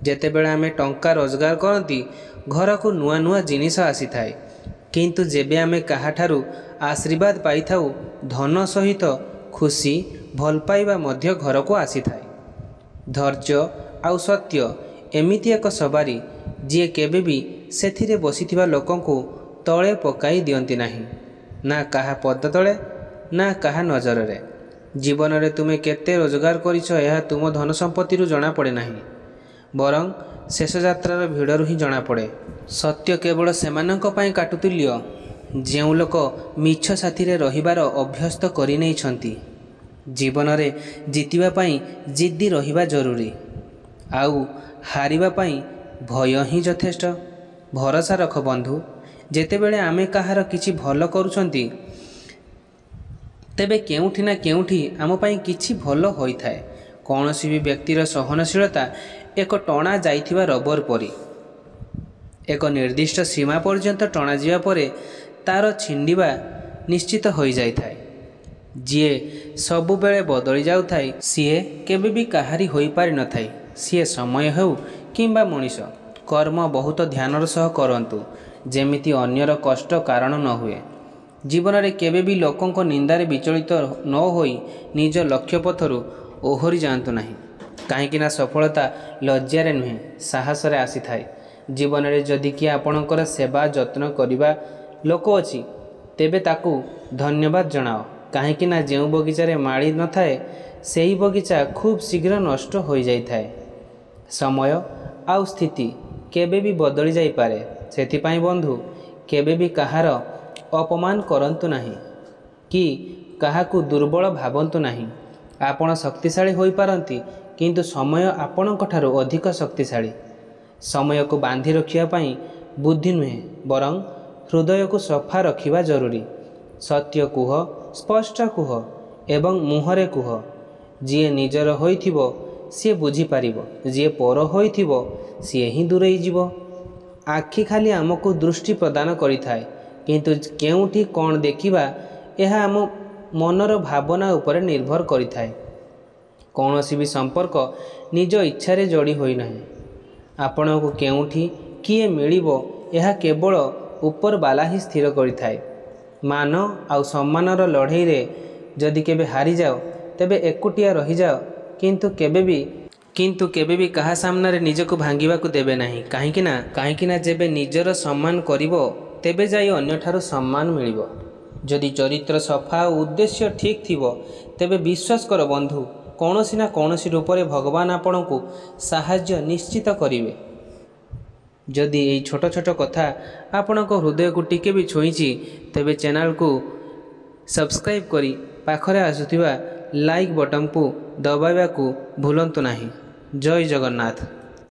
ଯେତେବେଳେ ଆମେ ଟଙ୍କା ରୋଜଗାର କରନ୍ତି ଘରକୁ ନୂଆ ନୂଆ ଜିନିଷ ଆସିଥାଏ, କିନ୍ତୁ ଯେବେ ଆମେ କାହାଠାରୁ ଆଶୀର୍ବାଦ ପାଇଥାଉ ଧନ ସହିତ ଖୁସି ଭଲ ପାଇବା ମଧ୍ୟ ଘରକୁ ଆସିଥାଏ। ଧୈର୍ଯ୍ୟ ଆଉ ସତ୍ୟ ଏମିତି ଏକ ସବାରି ଯିଏ କେବେ ବି ସେଥିରେ ବସିଥିବା ଲୋକଙ୍କୁ ତଳେ ପକାଇ ଦିଅନ୍ତି ନାହିଁ, ନା କାହା ପଦ ତଳେ ନା କାହା ନଜରରେ। ଜୀବନରେ ତୁମେ କେତେ ରୋଜଗାର କରିଛ ଏହା ତୁମ ଧନ ସମ୍ପତ୍ତିରୁ ଜଣାପଡ଼େ ନାହିଁ, ବରଂ ଶେଷ ଯାତ୍ରାର ଭିଡ଼ରୁ ହିଁ ଜଣାପଡ଼େ। ସତ୍ୟ କେବଳ ସେମାନଙ୍କ ପାଇଁ କାଟୁତୁଲ୍ୟ ଯେଉଁ ଲୋକ ମିଛ ସାଥିରେ ରହିବାର ଅଭ୍ୟସ୍ତ କରିନେଇଛନ୍ତି। ଜୀବନରେ ଜିତିବା ପାଇଁ ଜିଦ୍ଦି ରହିବା ଜରୁରୀ, ଆଉ ହାରିବା ପାଇଁ ଭୟ ହିଁ ଯଥେଷ୍ଟ। ଭରସା ରଖ ବନ୍ଧୁ, ଯେତେବେଳେ ଆମେ କାହାର କିଛି ଭଲ କରୁଛନ୍ତି ତେବେ କେଉଁଠି ନା କେଉଁଠି ଆମ ପାଇଁ କିଛି ଭଲ ହୋଇଥାଏ। କୌଣସି ବି ବ୍ୟକ୍ତିର ସହନଶୀଳତା ଏକ ଟଣା ଯାଇଥିବା ରବର ପରି। ଏକ ନିର୍ଦ୍ଦିଷ୍ଟ ସୀମା ପର୍ଯ୍ୟନ୍ତ ଟଣାଯିବା ପରେ ତାର ଛିଣ୍ଡିବା ନିଶ୍ଚିତ ହୋଇଯାଇଥାଏ। ଯିଏ ସବୁବେଳେ ବଦଳି ଯାଉଥାଏ ସିଏ କେବେ ବି କାହାରି ହୋଇପାରିନଥାଏ। ସିଏ ସମୟ ହେଉ କିମ୍ବା ମଣିଷ। କର୍ମ ବହୁତ ଧ୍ୟାନର ସହ କରନ୍ତୁ, ଯେମିତି ଅନ୍ୟର କଷ୍ଟ କାରଣ ନ ହୁଏ। ଜୀବନରେ କେବେ ବି ଲୋକଙ୍କ ନିନ୍ଦାରେ ବିଚଳିତ ନ ହୋଇ ନିଜ ଲକ୍ଷ୍ୟ ପଥରୁ ଓହରି ଯାଆନ୍ତୁ ନାହିଁ, କାହିଁକି ନା ସଫଳତା ଲଜ୍ଜାରେ ନୁହେଁ ସାହସରେ ଆସିଥାଏ। ଜୀବନରେ ଯଦି କିଏ ଆପଣଙ୍କର ସେବା ଯତ୍ନ କରିବା ଲୋକ ଅଛି ତେବେ ତାକୁ ଧନ୍ୟବାଦ ଜଣାଅ, କାହିଁକି ନା ଯେଉଁ ବଗିଚାରେ ମାଳି ନଥାଏ ସେହି ବଗିଚା ଖୁବ୍ ଶୀଘ୍ର ନଷ୍ଟ ହୋଇଯାଇଥାଏ। ସମୟ ଆଉ ସ୍ଥିତି କେବେ ବି ବଦଳି ଯାଇପାରେ, ସେଥିପାଇଁ ବନ୍ଧୁ କେବେ ବି କାହାର ଅପମାନ କରନ୍ତୁ ନାହିଁ କି କାହାକୁ ଦୁର୍ବଳ ଭାବନ୍ତୁ ନାହିଁ। ଆପଣ ଶକ୍ତିଶାଳୀ ହୋଇପାରନ୍ତି, କିନ୍ତୁ ସମୟ ଆପଣଙ୍କ ଠାରୁ ଅଧିକ ଶକ୍ତିଶାଳୀ। ସମୟକୁ ବାନ୍ଧି ରଖିବା ପାଇଁ ବୁଦ୍ଧି ନୁହେଁ ବରଂ ହୃଦୟକୁ ସଫା ରଖିବା ଜରୁରୀ। ସତ୍ୟ କୁହ, ସ୍ପଷ୍ଟ କୁହ ଏବଂ ମୁହଁରେ କୁହ। ଯିଏ ନିଜର ହୋଇଥିବ ସିଏ ବୁଝିପାରିବ, ଯିଏ ପର ହୋଇଥିବ ସିଏ ହିଁ ଦୂରେଇ ଯିବ। ଆଖି ଖାଲି ଆମକୁ ଦୃଷ୍ଟି ପ୍ରଦାନ କରିଥାଏ, କିନ୍ତୁ କେଉଁଠି କ'ଣ ଦେଖିବା ଏହା ଆମ ମନର ଭାବନା ଉପରେ ନିର୍ଭର କରିଥାଏ। କୌଣସି ବି ସମ୍ପର୍କ ନିଜ ଇଚ୍ଛାରେ ଯୋଡ଼ି ହୋଇନାହିଁ। ଆପଣଙ୍କୁ କେଉଁଠି କିଏ ମିଳିବ ଏହା କେବଳ ଉପରବାଲା ହିଁ ସ୍ଥିର କରିଥାଏ। ମାନ ଆଉ ସମ୍ମାନର ଲଢ଼େଇରେ ଯଦି କେବେ ହାରିଯାଅ ତେବେ ଏକୁଟିଆ ରହିଯାଅ, କିନ୍ତୁ କେବେ ବି କାହା ସାମ୍ନାରେ ନିଜକୁ ଭାଙ୍ଗିବାକୁ ଦେବେ ନାହିଁ। କାହିଁକି ନା ଯେବେ ନିଜର ସମ୍ମାନ କରିବ ତେବେ ଯାଇ ଅନ୍ୟଠାରୁ ସମ୍ମାନ ମିଳିବ। ଯଦି ଚରିତ୍ର ସଫା ଓ ଉଦ୍ଦେଶ୍ୟ ଠିକ୍ ଥିବ ତେବେ ବିଶ୍ୱାସ କର ବନ୍ଧୁ, କୌଣସି ନା କୌଣସି ରୂପରେ ଭଗବାନ ଆପଣଙ୍କୁ ସାହାଯ୍ୟ ନିଶ୍ଚିତ କରିବେ। ଯଦି ଏହି ଛୋଟ ଛୋଟ କଥା ଆପଣଙ୍କ ହୃଦୟକୁ ଟିକେ ବି ଛୁଇଁଛି ତେବେ ଚ୍ୟାନେଲକୁ ସବସ୍କ୍ରାଇବ୍ କରି ପାଖରେ ଆସୁଥିବା ଲାଇକ୍ ବଟନକୁ ଦବାଇବାକୁ ଭୁଲନ୍ତୁ ନାହିଁ। ଜୟ ଜଗନ୍ନାଥ।